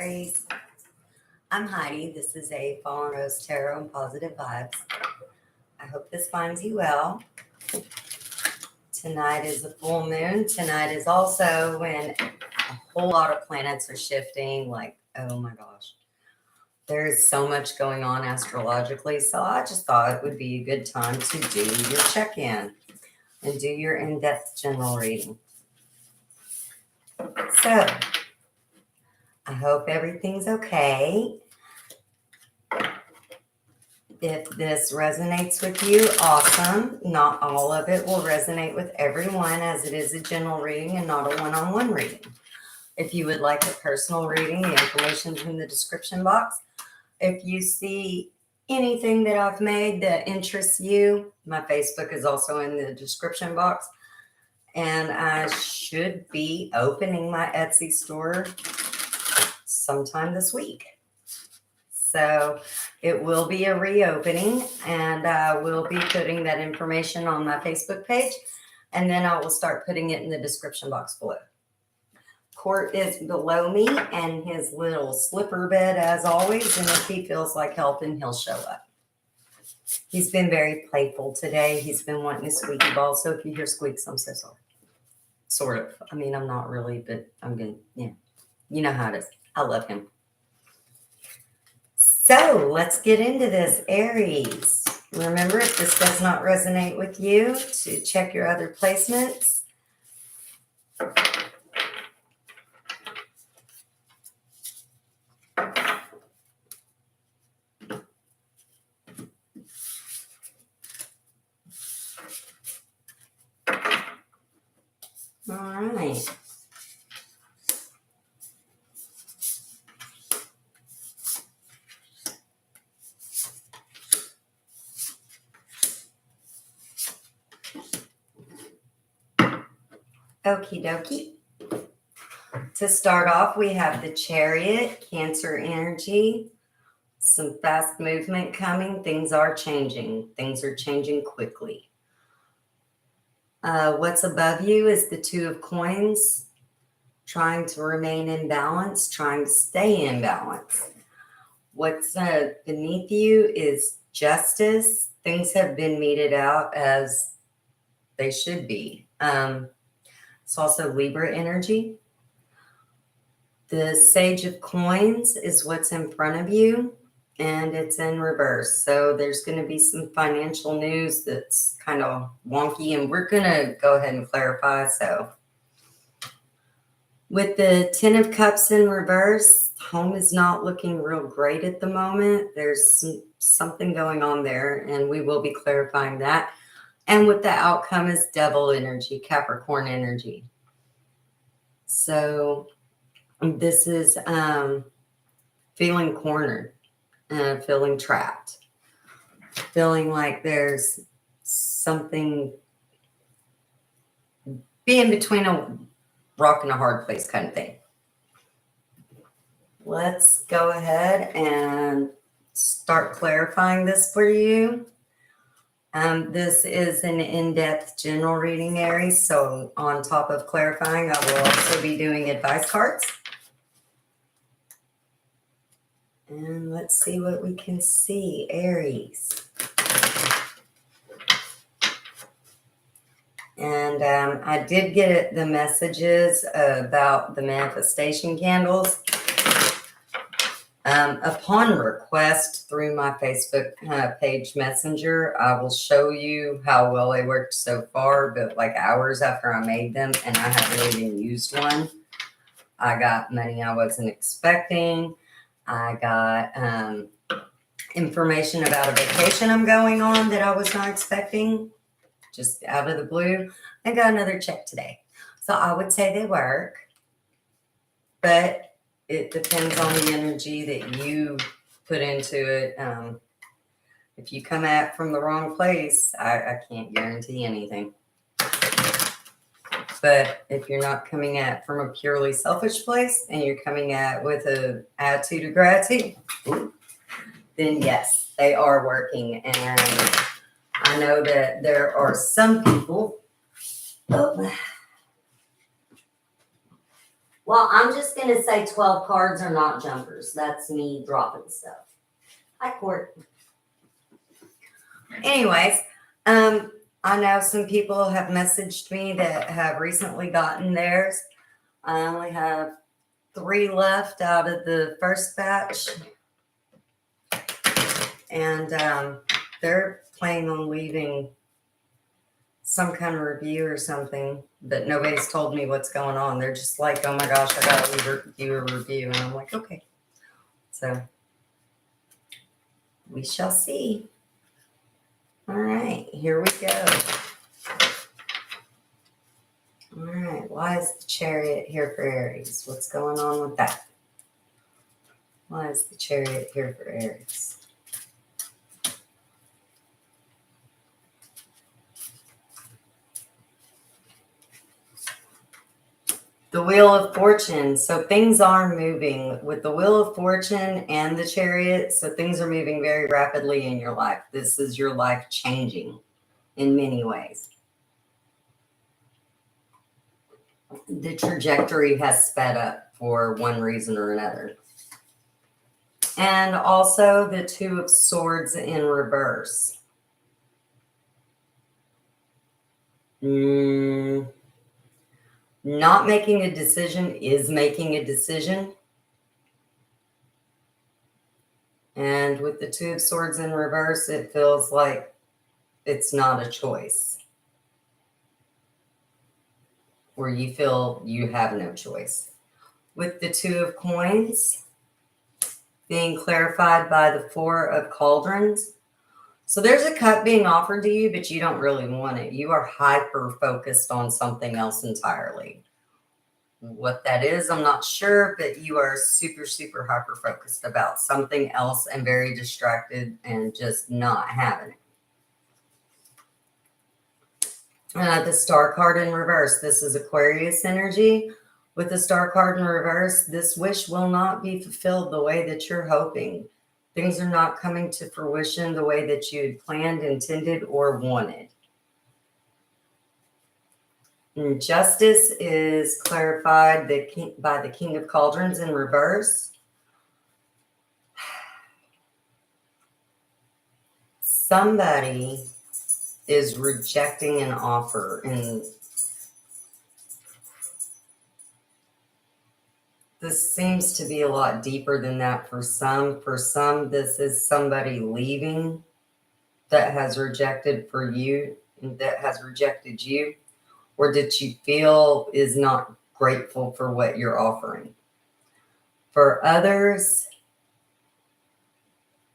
Aries. I'm Heidi. This is a Fallen Rose Tarot and Positive Vibes. I hope this finds you well. Tonight is a full moon. Tonight is also when a whole lot of planets are shifting. Like, oh my gosh. There's so much going on astrologically. So I just thought it would be a good time to do your check-in and do your in-depth general reading. So, I hope everything's okay. If this resonates with you, awesome. Not all of it will resonate with everyone, as it is a general reading and not a one-on-one reading. If you would like a personal reading, the information's in the description box. If you see anything that I've made that interests you, my Facebook is also in the description box. And I should be opening my Etsy store sometime this week. So it will be a reopening, and I will be putting that information on my Facebook page, and then I will start putting it in the description box below. Court is below me and his little slipper bed as always, and if he feels like helping, he'll show up. He's been very playful today. He's been wanting a squeaky ball, so if you hear squeaks, I'm so sorry. Sort of. I mean, I'm not really, but I'm going to, yeah. You know how it is. I love him. So let's get into this, Aries. Remember, if this does not resonate with you, to check your other placements. All right. Okie dokie. To start off, we have the Chariot, Cancer energy, some fast movement coming. Things are changing. Things are changing quickly. What's above you is the Two of Coins, trying to remain in balance, trying to stay in balance. What's beneath you is Justice. Things have been meted out as they should be. It's also Libra energy. The Sage of Coins is what's in front of you, and it's in reverse. So there's going to be some financial news that's kind of wonky, and we're going to go ahead and clarify. So with the Ten of Cups in reverse, home is not looking real great at the moment. There's something going on there, and we will be clarifying that. And with the outcome is Devil energy, Capricorn energy. So this is feeling cornered, feeling trapped, feeling like there's something being between a rock and a hard place kind of thing. Let's go ahead and start clarifying this for you. This is an in-depth general reading, Aries. So on top of clarifying, I will also be doing advice cards. And let's see what we can see, Aries. And I did get the messages about the manifestation candles. Upon request through my Facebook page messenger, I will show you how well they worked so far, but like hours after I made them, and I haven't even used one. I got money I wasn't expecting. I got information about a vacation I'm going on that I was not expecting, just out of the blue. I got another check today. So I would say they work, but it depends on the energy that you put into it. If you come at from the wrong place, I can't guarantee anything. But if you're not coming at from a purely selfish place and you're coming at with an attitude of gratitude, then yes, they are working. And I know that there are some people Well, I'm just going to say 12 cards are not jumpers. That's me dropping stuff. Hi, Court. Anyways, I know some people have messaged me that have recently gotten theirs. I only have 3 left out of the first batch. And they're planning on leaving some kind of review or something, but nobody's told me what's going on. They're just like, oh my gosh, I gotta leave a review. And I'm like, okay. So we shall see. All right, here we go. All right, why is the Chariot here for Aries? What's going on with that? Why is the Chariot here for Aries? The Wheel of Fortune. So things are moving with the Wheel of Fortune and the Chariot. So things are moving very rapidly in your life. This is your life changing in many ways. The trajectory has sped up for one reason or another. And also the Two of Swords in reverse. Not making a decision is making a decision. And with the Two of Swords in reverse, it feels like it's not a choice. Or you feel you have no choice. With the Two of Coins being clarified by the Four of Cauldrons. So there's a cup being offered to you, but you don't really want it. You are hyper focused on something else entirely. What that is, I'm not sure, but you are super, super hyper focused about something else and very distracted and just not having it. The Star card in reverse. This is Aquarius energy. With the Star card in reverse, this wish will not be fulfilled the way that you're hoping. Things are not coming to fruition the way that you had planned, intended, or wanted. And Justice is clarified by the King of Cauldrons in reverse. Somebody is rejecting an offer, and this seems to be a lot deeper than that for some. For some, this is somebody leaving that has rejected for you, that has rejected you, or that you feel is not grateful for what you're offering. For others,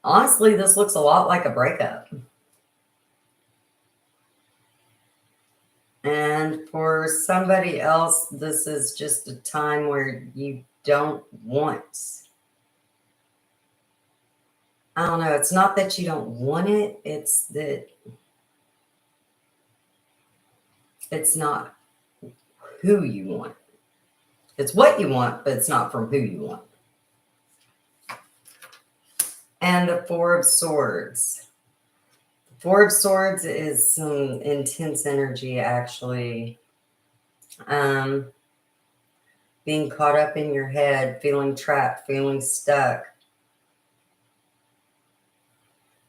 honestly, this looks a lot like a breakup. And for somebody else, this is just a time where you don't want. I don't know. It's not that you don't want it. It's that it's not who you want. It's what you want, but it's not from who you want. And the Four of Swords. The Four of Swords is some intense energy, actually. Being caught up in your head, feeling trapped, feeling stuck.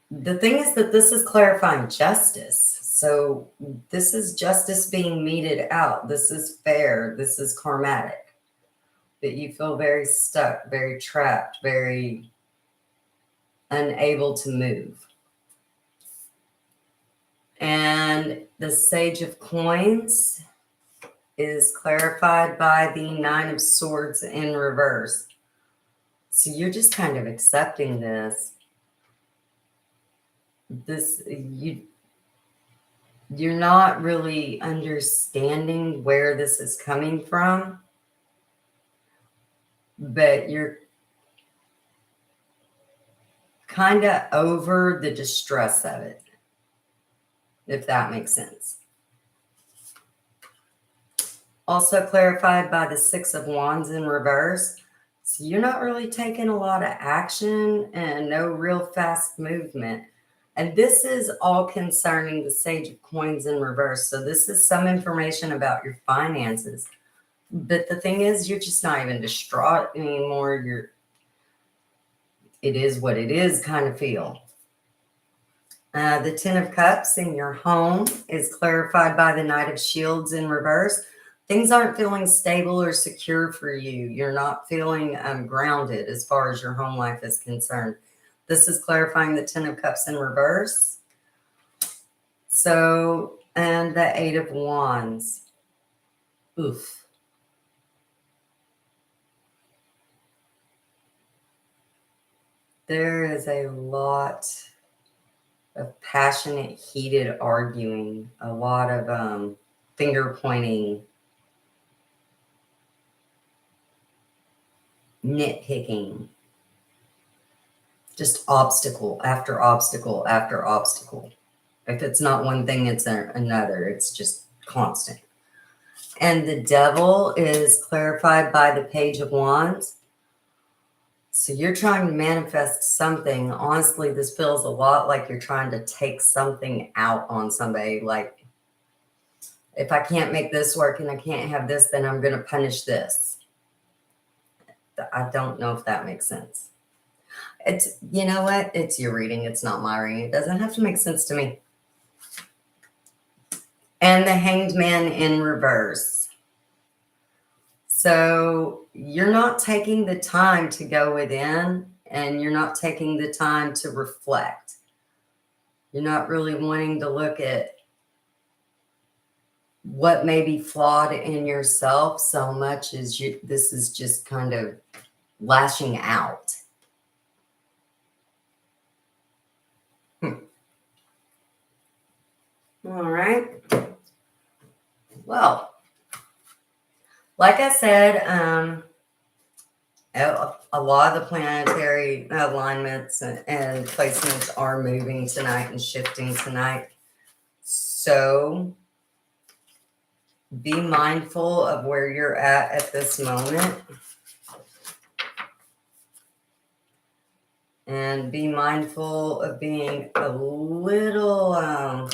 The thing is that this is clarifying justice. So this is justice being meted out. This is fair. This is karmatic. That you feel very stuck, very trapped, very unable to move. And the Sage of Coins is clarified by the Nine of Swords in reverse. So you're just kind of accepting this. You're not really understanding where this is coming from, but you're kind of over the distress of it, if that makes sense. Also clarified by the Six of Wands in reverse. So you're not really taking a lot of action and no real fast movement. And this is all concerning the Sage of Coins in reverse. So this is some information about your finances. But the thing is, you're just not even distraught anymore. It is what it is kind of feel. The Ten of Cups in your home is clarified by the Knight of Shields in reverse. Things aren't feeling stable or secure for you. You're not feeling grounded as far as your home life is concerned. This is clarifying the Ten of Cups in reverse. So, and the Eight of Wands. Oof. There is a lot of passionate, heated arguing, a lot of finger pointing, nitpicking, just obstacle after obstacle after obstacle. If it's not one thing, it's another. It's just constant. And the Devil is clarified by the Page of Wands. So you're trying to manifest something. Honestly, this feels a lot like you're trying to take something out on somebody. Like, if I can't make this work and I can't have this, then I'm going to punish this. I don't know if that makes sense. It's, you know what? It's your reading. It's not my reading. It doesn't have to make sense to me. And the Hanged Man in reverse. So you're not taking the time to go within, and you're not taking the time to reflect. You're not really wanting to look at what may be flawed in yourself so much as this is just kind of lashing out. All right. Well, like I said, a lot of the planetary alignments and placements are moving tonight and shifting tonight. So be mindful of where you're at this moment. And be mindful of being a little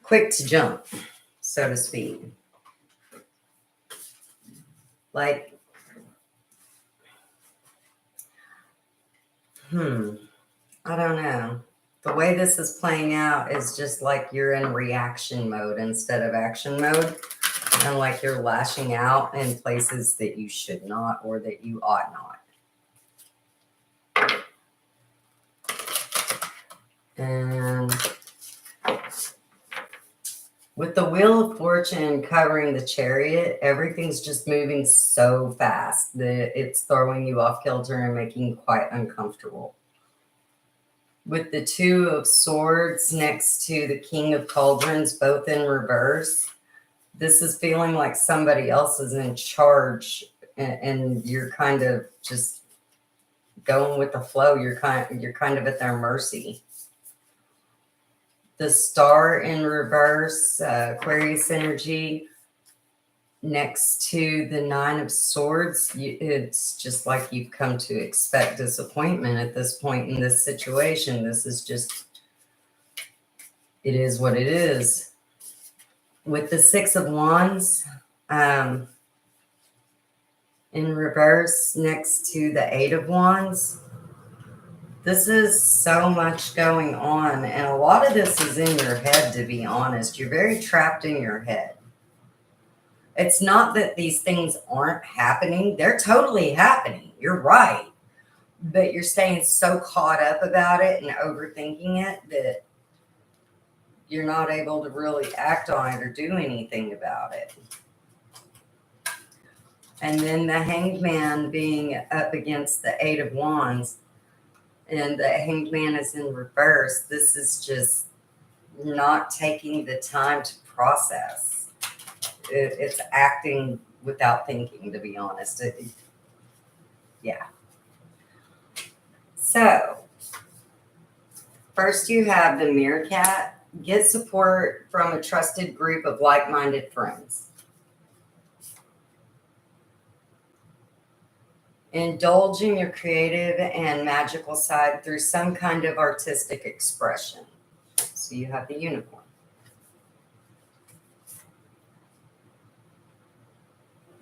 quick to jump, so to speak. Like, I don't know. The way this is playing out is just like you're in reaction mode instead of action mode. And like you're lashing out in places that you should not or that you ought not. And with the Wheel of Fortune covering the Chariot, everything's just moving so fast that it's throwing you off kilter and making you quite uncomfortable. With the Two of Swords next to the King of Cauldrons, both in reverse, this is feeling like somebody else is in charge and you're kind of just going with the flow. You're kind of at their mercy. The Star in reverse, Aquarius energy, next to the Nine of Swords. It's just like you've come to expect disappointment at this point in this situation. This is just, it is what it is. With the Six of Wands in reverse next to the Eight of Wands, this is so much going on, and a lot of this is in your head, to be honest. You're very trapped in your head. It's not that these things aren't happening. They're totally happening. You're right. But you're staying so caught up about it and overthinking it that you're not able to really act on it or do anything about it. And then the Hanged Man being up against the Eight of Wands, and the Hanged Man is in reverse. This is just not taking the time to process. It's acting without thinking, to be honest. Yeah. So, first you have the Meerkat. Get support from a trusted group of like-minded friends. Indulge in your creative and magical side through some kind of artistic expression. So you have the Unicorn.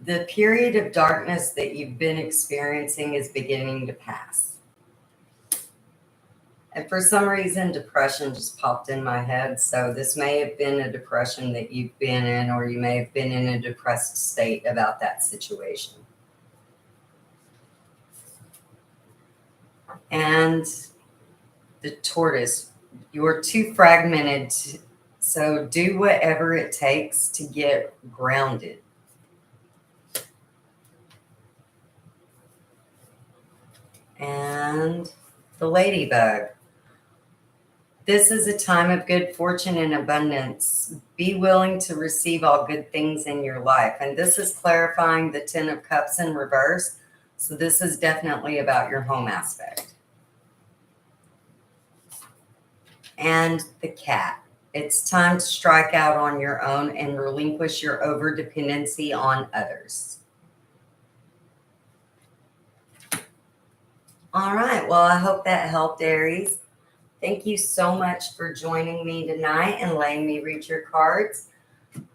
The period of darkness that you've been experiencing is beginning to pass. And for some reason, depression just popped in my head. So this may have been a depression that you've been in, or you may have been in a depressed state about that situation. And the tortoise, you're too fragmented. So do whatever it takes to get grounded. And the ladybug. This is a time of good fortune and abundance. Be willing to receive all good things in your life. And this is clarifying the 10 of Cups in reverse. So this is definitely about your home aspect. And the cat. It's time to strike out on your own and relinquish your over-dependency on others. All right. Well, I hope that helped, Aries. Thank you so much for joining me tonight and letting me read your cards.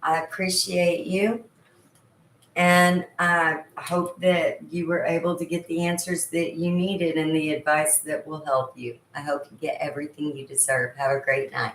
I appreciate you. And I hope that you were able to get the answers that you needed and the advice that will help you. I hope you get everything you deserve. Have a great night.